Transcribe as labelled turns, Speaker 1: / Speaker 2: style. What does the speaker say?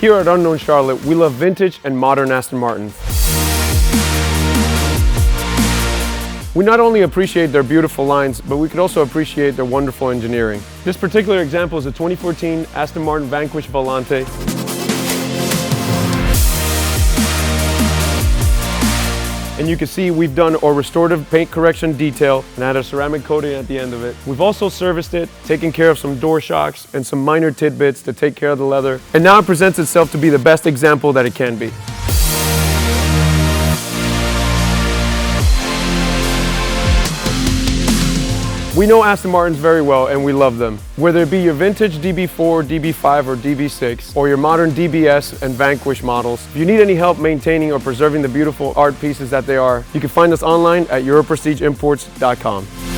Speaker 1: Here at Unknown Charlotte, we love vintage and modern Aston Martins. We not only appreciate their beautiful lines, but we could also appreciate their wonderful engineering. This particular example is a 2014 Aston Martin Vanquish Volante. And you can see we've done our restorative paint correction detail and added a ceramic coating at the end of it. We've also serviced it, taken care of some door shocks and some minor tidbits to take care of the leather. And now it presents itself to be the best example that it can be. We know Aston Martins very well and we love them. Whether it be your vintage DB4, DB5 or DB6 or your modern DBS and Vanquish models, if you need any help maintaining or preserving the beautiful art pieces that they are, you can find us online at europrestigeimports.com.